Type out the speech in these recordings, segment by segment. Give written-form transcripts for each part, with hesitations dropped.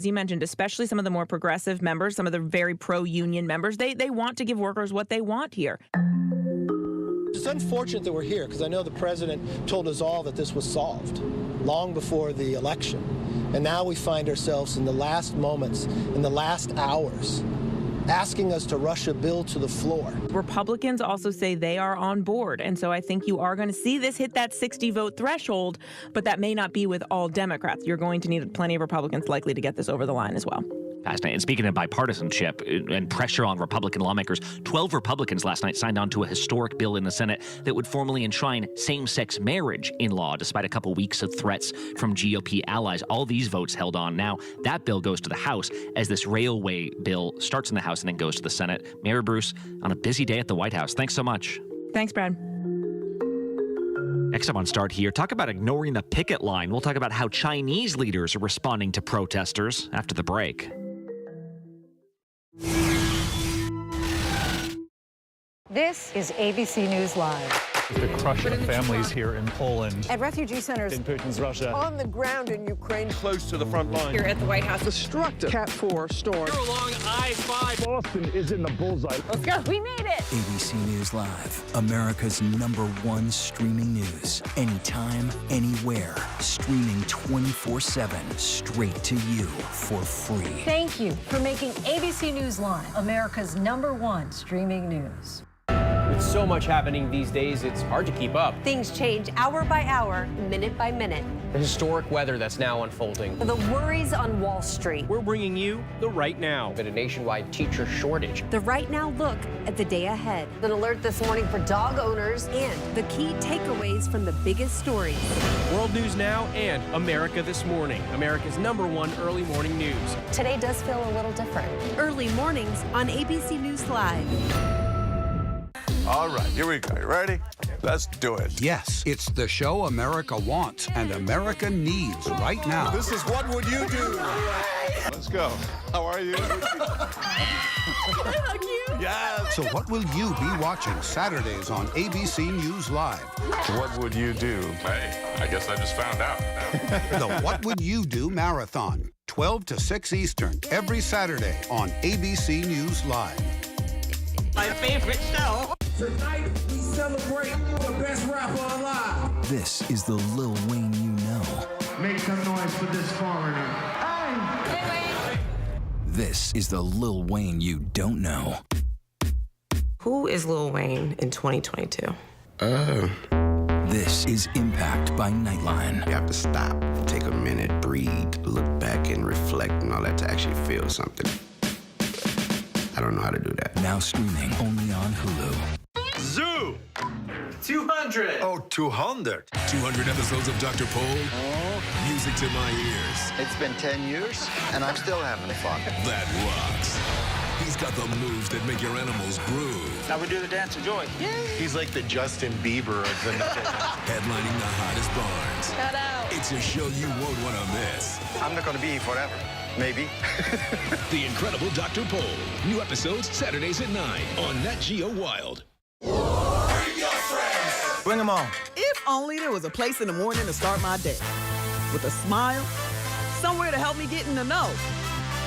As you mentioned, especially some of the more progressive members, some of the very pro-union members, they want to give workers what they want here. It's unfortunate that we're here because I know the president told us all that this was solved long before the election. And now we find ourselves in the last moments, in the last hours, asking us to rush a bill to the floor. Republicans also say they are on board. And so I think you are going to see this hit that 60-vote threshold, but that may not be with all Democrats. You're going to need plenty of Republicans likely to get this over the line as well. Fascinating. And speaking of bipartisanship and pressure on Republican lawmakers, 12 Republicans last night signed on to a historic bill in the Senate that would formally enshrine same-sex marriage in law, despite a couple weeks of threats from GOP allies. All these votes held on. Now, that bill goes to the House as this railway bill starts in the House and then goes to the Senate. Mary Bruce, on a busy day at the White House. Thanks so much. Thanks, Brad. Next up on Start Here, talk about ignoring the picket line. We'll talk about how Chinese leaders are responding to protesters after the break. This is ABC News Live. The crush of families here in Poland. At refugee centers In Putin's Russia. On the ground in Ukraine. Close to the front line. Here at the White House. Destructive Cat 4 storm. Here along I-5. Boston is in the bullseye. Let's go. We made it. ABC News Live, America's #1 streaming news. Anytime, anywhere. Streaming 24/7 straight to you for free. Thank you for making ABC News Live America's #1 streaming news. With so much happening these days, it's hard to keep up. Things change hour by hour, minute by minute. The historic weather that's now unfolding. The worries on Wall Street. We're bringing you the Right Now. But a nationwide teacher shortage. The Right Now look at the day ahead. An alert this morning for dog owners and the key takeaways from the biggest stories. World News Now and America This Morning. America's #1 early morning news. Today does feel a little different. Early mornings on ABC News Live. All right, here we go. You ready? Let's do it. Yes, it's the show America wants and America needs right now. This is What Would You Do? Let's go. How are you? Yes. So what will you be watching Saturdays on ABC News Live? What would you do? Hey, I guess I just found out. The What Would You Do Marathon, 12 to 6 Eastern, every Saturday on ABC News Live. My favorite show. Tonight, we celebrate the best rapper alive. This is the Lil Wayne you know. Make some noise for this foreigner. Hey, This is the Lil Wayne you don't know. Who is Lil Wayne in 2022? This is Impact by Nightline. You have to stop, take a minute, breathe, look back and reflect and all that to actually feel something. I don't know how to do that. Now streaming only on Hulu. Zoo! 200! Oh, 200. 200 episodes of Dr. Pol. Music to my ears. It's been 10 years, and I'm still having fun. That rocks. He's got the moves that make your animals groove. Now we do the dance of joy. Yay! He's like the Justin Bieber of the Headlining the hottest barns. Shout out. It's a show you won't want to miss. I'm not going to be here forever. Maybe. The Incredible Dr. Pol. New episodes Saturdays at 9 on Nat Geo Wild. Bring your friends. Bring them on. If only there was a place in the morning to start my day. With a smile, somewhere to help me get in the know.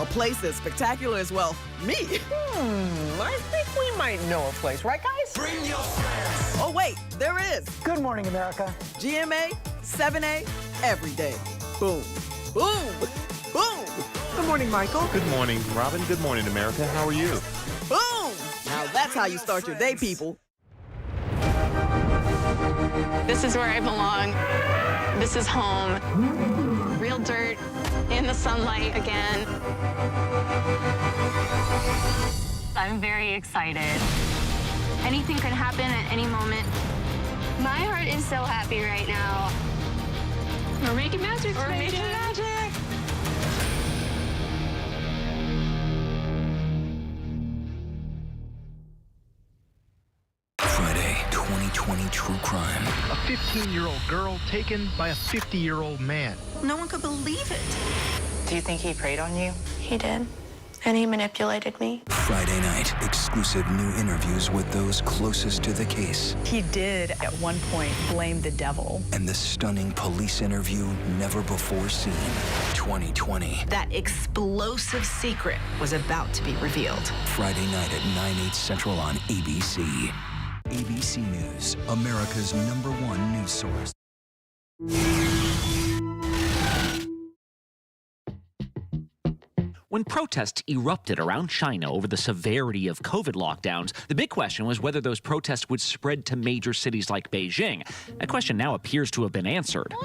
A place as spectacular as, well, me. I think we might know a place, right, guys? Bring your friends. Oh, wait, there is. Good morning, America. GMA, 7A, every day. Boom. Boom. Boom. Good morning, Michael. Good morning, Robin. Good morning, America. How are you? Boom. Now that's how you start your day, people. This is where I belong. This is home. Real dirt in the sunlight again. I'm very excited. Anything could happen at any moment. My heart is so happy right now. We're making magic. We're making magic. Friday, 2020 True Crime. A 15-year-old girl taken by a 50-year-old man. No one could believe it. Do you think he preyed on you? He did. and he manipulated me. Friday night, exclusive new interviews with those closest to the case. He did, at one point, blame the devil. And the stunning police interview never before seen. 2020. That explosive secret was about to be revealed. Friday night at 9/8 Central on ABC. ABC News, America's #1 news source. When protests erupted around China over the severity of COVID lockdowns, the big question was whether those protests would spread to major cities like Beijing. That question now appears to have been answered.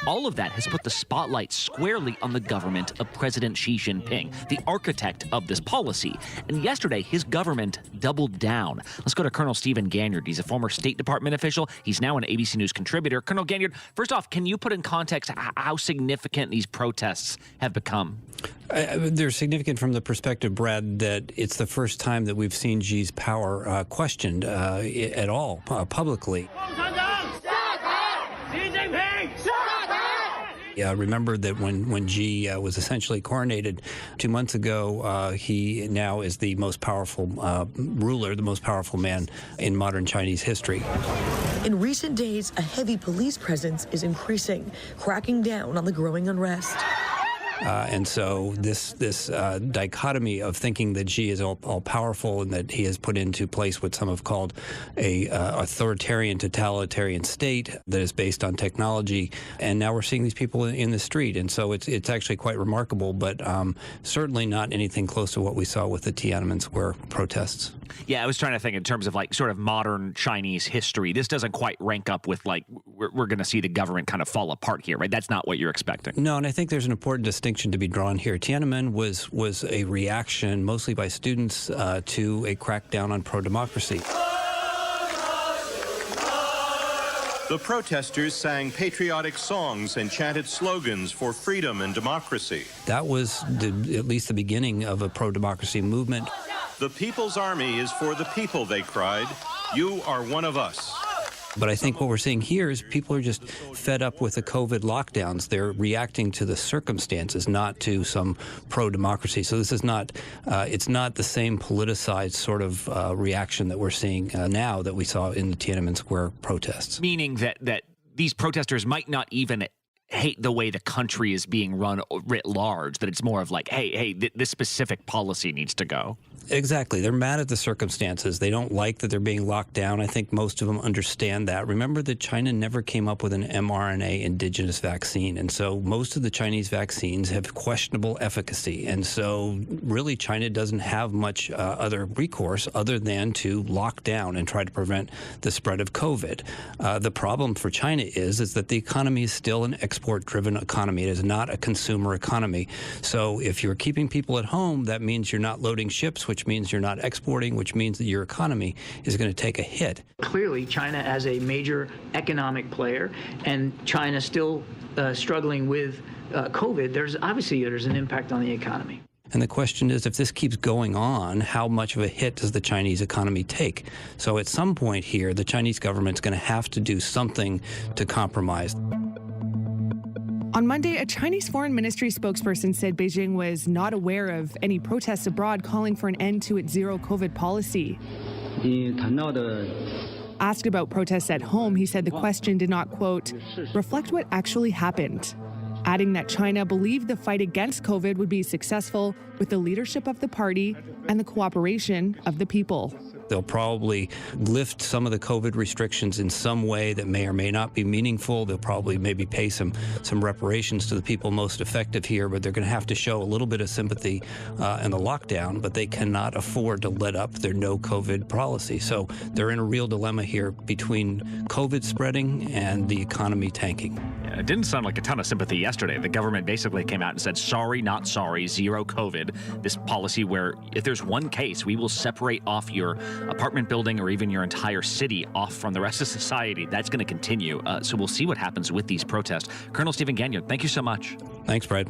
All of that has put the spotlight squarely on the government of President Xi Jinping, the architect of this policy. And yesterday, his government doubled down. Let's go to Colonel Stephen Ganyard. He's a former State Department official. He's now an ABC News contributor. Colonel Ganyard, first off, can you put in context how significant these protests have become? They're significant from the perspective, Brad, that it's the first time that we've seen Xi's power questioned at all publicly. Remember that when Xi was essentially coronated 2 months ago, he now is the most powerful ruler, the most powerful man in modern Chinese history. In recent days, a heavy police presence is increasing, cracking down on the growing unrest. And so this dichotomy of thinking that Xi is all powerful and that he has put into place what some have called a authoritarian, totalitarian state that is based on technology, and now we're seeing these people in the street, and so it's actually quite remarkable, but certainly not anything close to what we saw with the Tiananmen Square protests. Yeah, I was trying to think in terms of like sort of modern Chinese history. This doesn't quite rank up with like we're going to see the government kind of fall apart here, right? That's not what you're expecting. No, and I think there's an important distinction to be drawn here. Tiananmen was a reaction, mostly by students, to a crackdown on pro-democracy. The protesters sang patriotic songs and chanted slogans for freedom and democracy. That was at least the beginning of a pro-democracy movement. The People's Army is for the people, they cried. You are one of us. But I think what we're seeing here is people are just fed up with the COVID lockdowns. They're reacting to the circumstances, not to some pro-democracy. So this is not, it's not the same politicized sort of reaction that we're seeing now that we saw in the Tiananmen Square protests. Meaning that these protesters might not even hate the way the country is being run writ large, that it's more of like, hey, this specific policy needs to go. Exactly. They're mad at the circumstances. They don't like that they're being locked down. I think most of them understand that. Remember that China never came up with an mRNA indigenous vaccine, and so most of the Chinese vaccines have questionable efficacy, and so really China doesn't have much other recourse other than to lock down and try to prevent the spread of COVID. The problem for China is that the economy is still an export-driven economy. It is not a consumer economy. So if you're keeping people at home, that means you're not loading ships, which means you're not exporting, which means that your economy is going to take a hit. Clearly, China as a major economic player, and China still struggling with COVID, there's an impact on the economy. And the question is, if this keeps going on, how much of a hit does the Chinese economy take? So at some point here, the Chinese government's going to have to do something to compromise. On Monday, a Chinese foreign ministry spokesperson said Beijing was not aware of any protests abroad calling for an end to its zero COVID policy. Asked about protests at home, he said the question did not, quote, reflect what actually happened, adding that China believed the fight against COVID would be successful with the leadership of the party and the cooperation of the people. They'll probably lift some of the COVID restrictions in some way that may or may not be meaningful. They'll probably maybe pay some reparations to the people most affected here, but they're going to have to show a little bit of sympathy in the lockdown, but they cannot afford to let up their no COVID policy. So they're in a real dilemma here between COVID spreading and the economy tanking. Yeah, it didn't sound like a ton of sympathy yesterday. The government basically came out and said, sorry, not sorry, zero COVID. This policy where if there's one case, we will separate off your apartment building or even your entire city off from the rest of society. That's going to continue. So we'll see what happens with these protests. Colonel Stephen Ganyard, thank you so much. Thanks, Brad.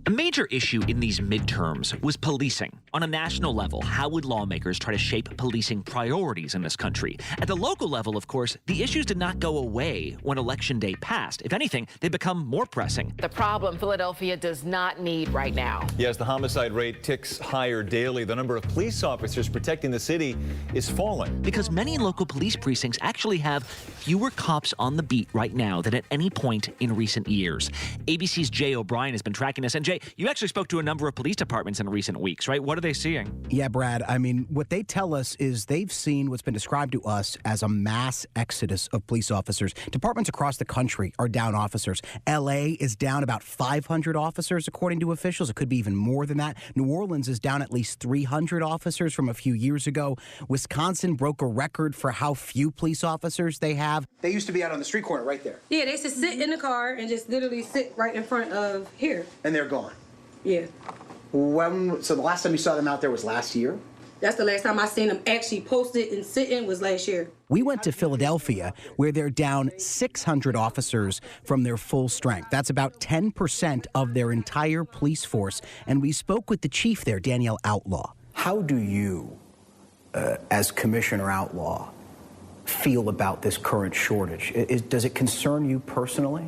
A major issue in these midterms was policing. On a national level, how would lawmakers try to shape policing priorities in this country? At the local level, of course, the issues did not go away when Election Day passed. If anything, they become more pressing. The problem Philadelphia does not need right now. Yes, the homicide rate ticks higher daily. The number of police officers protecting the city is falling. Because many local police precincts actually have fewer cops on the beat right now than at any point in recent years. ABC's Jay O'Brien has been tracking this. And Jay, you actually spoke to a number of police departments in recent weeks, right? What are they seeing? Yeah, Brad. I mean, what they tell us is they've seen what's been described to us as a mass exodus of police officers. Departments across the country are down officers. L.A. is down about 500 officers, according to officials. It could be even more than that. New Orleans is down at least 300 officers from a few years ago. Wisconsin broke a record for how few police officers they have. They used to be out on the street corner right there. Yeah, they used to sit in the car and just literally sit right in front of here. And they're gone. Yeah. So the last time you saw them out there was last year? That's the last time I seen them actually posted and sitting was last year. We went to Philadelphia, where they're down 600 officers from their full strength. That's about 10% of their entire police force. And we spoke with the chief there, Danielle Outlaw. How do you, as Commissioner Outlaw, feel about this current shortage? Does it concern you personally?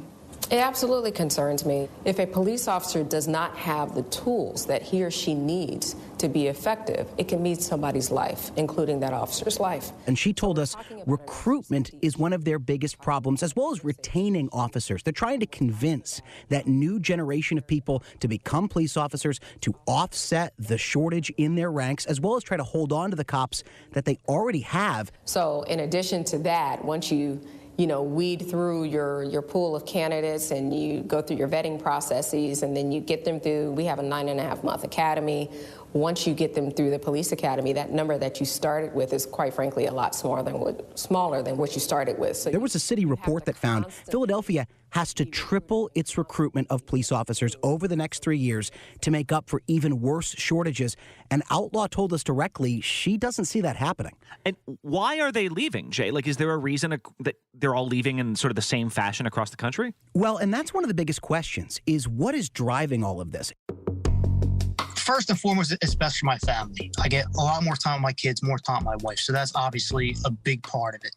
It absolutely concerns me. If a police officer does not have the tools that he or she needs to be effective, it can mean somebody's life, including that officer's life. And she told us recruitment is one of their biggest problems, as well as retaining officers. They're trying to convince that new generation of people to become police officers, to offset the shortage in their ranks, as well as try to hold on to the cops that they already have. So in addition to that, once you weed through your pool of candidates and you go through your vetting processes and then you get them through, we have a 9.5-month academy. Once you get them through the police academy, that number that you started with is quite frankly a lot smaller than what you started with. So there was a city report that found Philadelphia has to triple its recruitment of police officers over the next 3 years to make up for even worse shortages. And Outlaw told us directly she doesn't see that happening. And why are they leaving, Jay? Like, is there a reason that they're all leaving in sort of the same fashion across the country? Well, and that's one of the biggest questions, is what is driving all of this? First and foremost, it's best for my family. I get a lot more time with my kids, more time with my wife. So that's obviously a big part of it.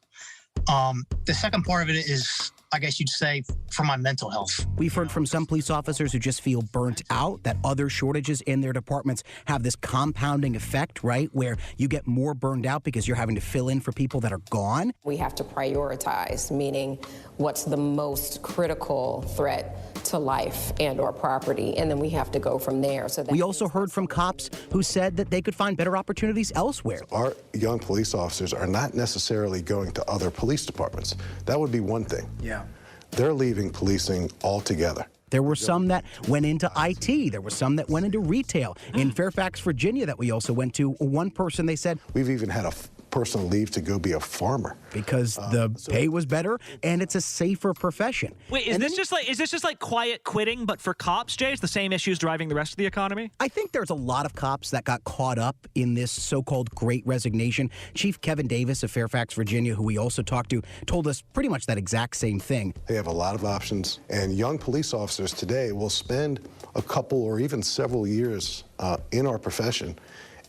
The second part of it is, I guess you'd say, for my mental health. We've heard from some police officers who just feel burnt out, that other shortages in their departments have this compounding effect, right, where you get more burned out because you're having to fill in for people that are gone. We have to prioritize, meaning what's the most critical threat to life and or property, and then we have to go from there. So we also heard from cops who said that they could find better opportunities elsewhere. Our young police officers are not necessarily going to other police departments. That would be one thing. Yeah. They're leaving policing altogether. There were some that went into IT. There were some that went into retail. In Fairfax, Virginia, that we also went to, one person, they said, we've even had a person leave to go be a farmer because the pay was better and it's a safer profession. Wait, is this just like quiet quitting, but for cops, Jay? Is the same issues driving the rest of the economy? I think there's a lot of cops that got caught up in this so-called Great Resignation. Chief Kevin Davis of Fairfax, Virginia, who we also talked to, told us pretty much that exact same thing. They have a lot of options, and young police officers today will spend a couple or even several years in our profession,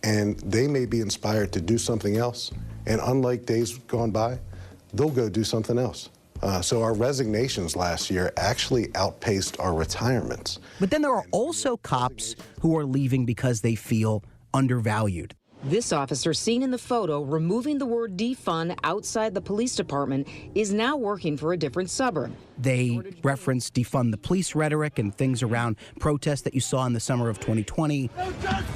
and they may be inspired to do something else. And unlike days gone by, they'll go do something else. So our resignations last year actually outpaced our retirements. But then there are also cops who are leaving because they feel undervalued. This officer, seen in the photo removing the word defund outside the police department, is now working for a different suburb. They reference defund the police rhetoric and things around protests that you saw in the summer of 2020. No justice!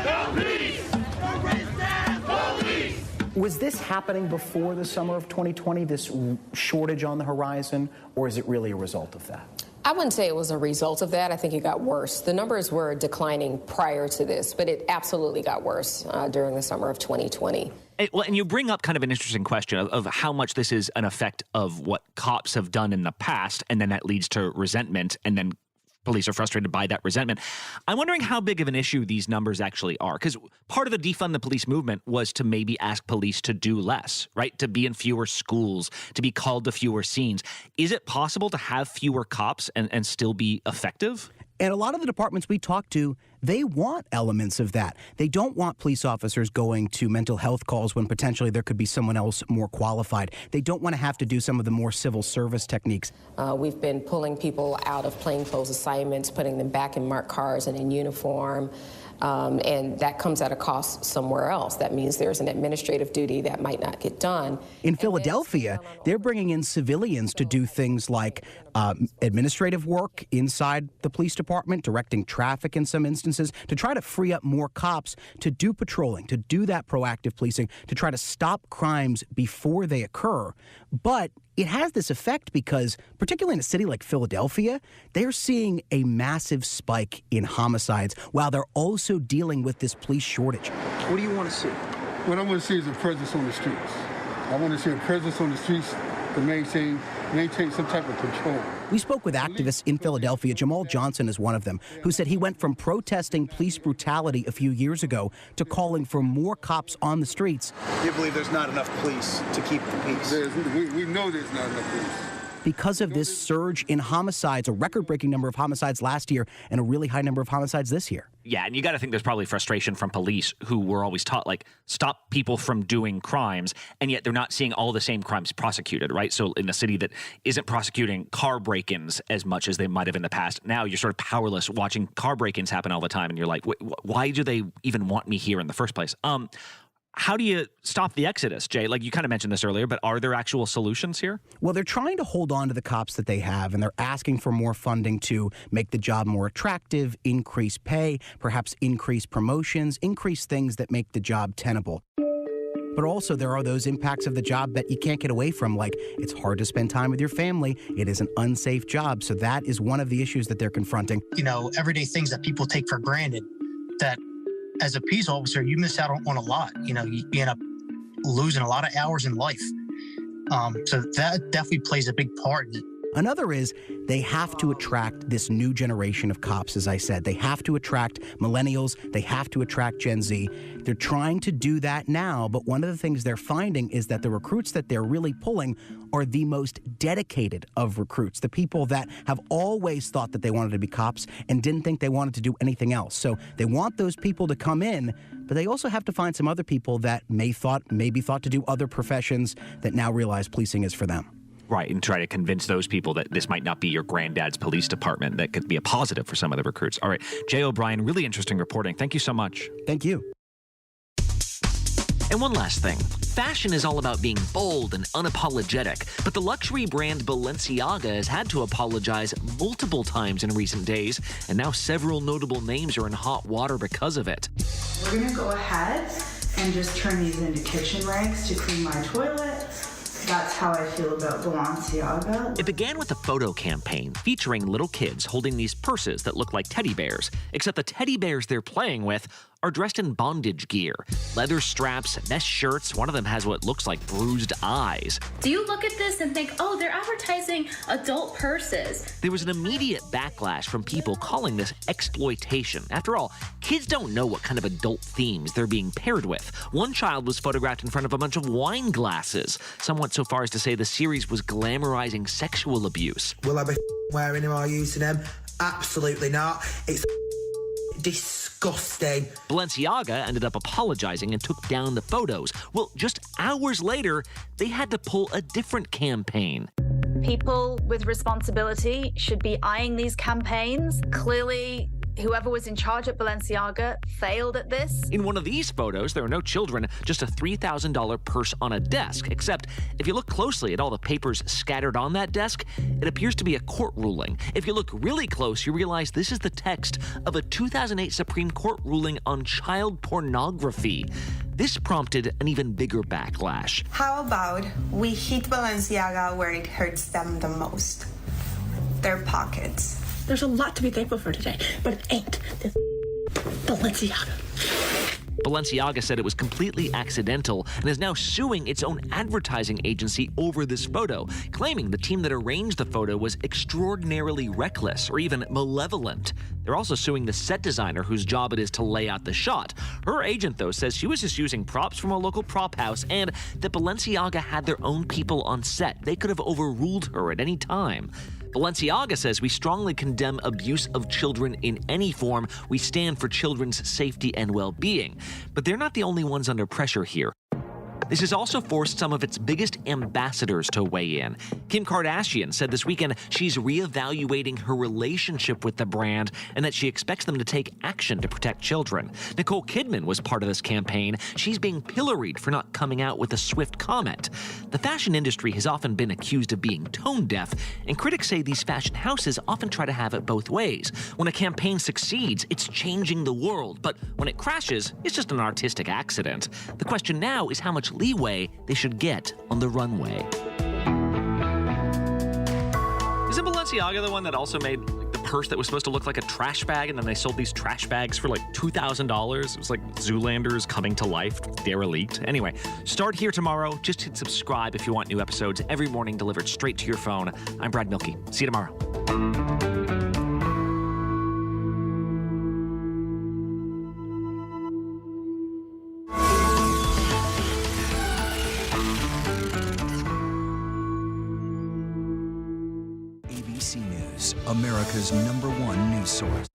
No peace! No resistance! Police! Was this happening before the summer of 2020, this shortage on the horizon, or is it really a result of that? I wouldn't say it was a result of that. I think it got worse. The numbers were declining prior to this, but it absolutely got worse during the summer of 2020. Well, and you bring up kind of an interesting question of how much this is an effect of what cops have done in the past, and then that leads to resentment, and then police are frustrated by that resentment. I'm wondering how big of an issue these numbers actually are, because part of the defund the police movement was to maybe ask police to do less, right? To be in fewer schools, to be called to fewer scenes. Is it possible to have fewer cops and still be effective? And a lot of the departments we talk to, they want elements of that. They don't want police officers going to mental health calls when potentially there could be someone else more qualified. They don't want to have to do some of the more civil service techniques. We've been pulling people out of plainclothes assignments, putting them back in marked cars and in uniform. And that comes at a cost somewhere else. That means there's an administrative duty that might not get done. In Philadelphia, they're bringing in civilians to do things like administrative work inside the police department, directing traffic in some instances, to try to free up more cops to do patrolling, to do that proactive policing, to try to stop crimes before they occur. But it has this effect because, particularly in a city like Philadelphia, they're seeing a massive spike in homicides while they're also dealing with this police shortage. What do you want to see? What I want to see is a presence on the streets. I want to see a presence on the streets to maintain some type of control. We spoke with activists in Philadelphia. Jamal Johnson is one of them, who said he went from protesting police brutality a few years ago to calling for more cops on the streets. You believe there's not enough police to keep the peace? We know there's not enough police. Because of this surge in homicides, a record-breaking number of homicides last year and a really high number of homicides this year. Yeah, and you got to think there's probably frustration from police who were always taught, like, stop people from doing crimes, and yet they're not seeing all the same crimes prosecuted, right? So in a city that isn't prosecuting car break-ins as much as they might have in the past, now you're sort of powerless watching car break-ins happen all the time, and you're like, why do they even want me here in the first place? How do you stop the exodus, Jay? Like, you kind of mentioned this earlier, but are there actual solutions here? Well, they're trying to hold on to the cops that they have, and they're asking for more funding to make the job more attractive, increase pay, perhaps increase promotions, increase things that make the job tenable. But also there are those impacts of the job that you can't get away from, like it's hard to spend time with your family. It is an unsafe job. So that is one of the issues that they're confronting. You know, everyday things that people take for granted that as a peace officer, you miss out on a lot. You know, you end up losing a lot of hours in life. So that definitely plays a big part in it. Another is they have to attract this new generation of cops, as I said. They have to attract millennials. They have to attract Gen Z. They're trying to do that now, but one of the things they're finding is that the recruits that they're really pulling are the most dedicated of recruits, the people that have always thought that they wanted to be cops and didn't think they wanted to do anything else. So they want those people to come in, but they also have to find some other people that maybe thought to do other professions that now realize policing is for them. Right, and try to convince those people that this might not be your granddad's police department. That could be a positive for some of the recruits. All right, Jay O'Brien, really interesting reporting. Thank you so much. Thank you. And one last thing. Fashion is all about being bold and unapologetic, but the luxury brand Balenciaga has had to apologize multiple times in recent days, and now several notable names are in hot water because of it. We're gonna go ahead and just turn these into kitchen rags to clean my toilet. That's how I feel about Balenciaga. It began with a photo campaign featuring little kids holding these purses that look like teddy bears, except the teddy bears they're playing with are dressed in bondage gear. Leather straps, mesh shirts, one of them has what looks like bruised eyes. Do you look at this and think, oh, they're advertising adult purses? There was an immediate backlash from people calling this exploitation. After all, kids don't know what kind of adult themes they're being paired with. One child was photographed in front of a bunch of wine glasses. Some went so far as to say the series was glamorizing sexual abuse. Will I be wearing them or using them? Absolutely not. It's disgusting. Balenciaga ended up apologizing and took down the photos. Well, just hours later, they had to pull a different campaign. People with responsibility should be eyeing these campaigns. Clearly, whoever was in charge at Balenciaga failed at this. In one of these photos, there are no children, just a $3,000 purse on a desk. Except, if you look closely at all the papers scattered on that desk, it appears to be a court ruling. If you look really close, you realize this is the text of a 2008 Supreme Court ruling on child pornography. This prompted an even bigger backlash. How about we hit Balenciaga where it hurts them the most? Their pockets. There's a lot to be thankful for today, but it ain't this Balenciaga. Balenciaga said it was completely accidental and is now suing its own advertising agency over this photo, claiming the team that arranged the photo was extraordinarily reckless or even malevolent. They're also suing the set designer whose job it is to lay out the shot. Her agent, though, says she was just using props from a local prop house and that Balenciaga had their own people on set. They could have overruled her at any time. Balenciaga says we strongly condemn abuse of children in any form. We stand for children's safety and well-being. But they're not the only ones under pressure here. This has also forced some of its biggest ambassadors to weigh in. Kim Kardashian said this weekend she's reevaluating her relationship with the brand and that she expects them to take action to protect children. Nicole Kidman was part of this campaign. She's being pilloried for not coming out with a swift comment. The fashion industry has often been accused of being tone deaf, and critics say these fashion houses often try to have it both ways. When a campaign succeeds, it's changing the world, but when it crashes, it's just an artistic accident. The question now is how much leeway they should get on the runway. Isn't Balenciaga the one that also made the purse that was supposed to look like a trash bag, and then they sold these trash bags for like $2,000? It was like Zoolander's coming to life, derelict. Anyway, start here tomorrow. Just hit subscribe if you want new episodes every morning delivered straight to your phone. I'm Brad Milkey. See you tomorrow. ABC News, America's #1 news source.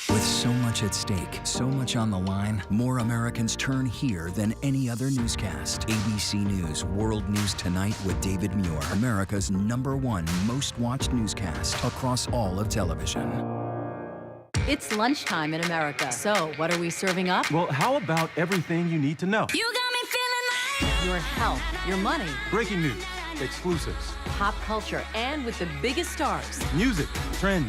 With so much at stake, so much on the line, more Americans turn here than any other newscast. ABC News World News Tonight with David Muir, America's #1 most watched newscast across all of television. It's lunchtime in America. So, what are we serving up? Well, how about everything you need to know? You got me feeling like your health, your money, breaking news, exclusives, pop culture, and with the biggest stars. Music, trends.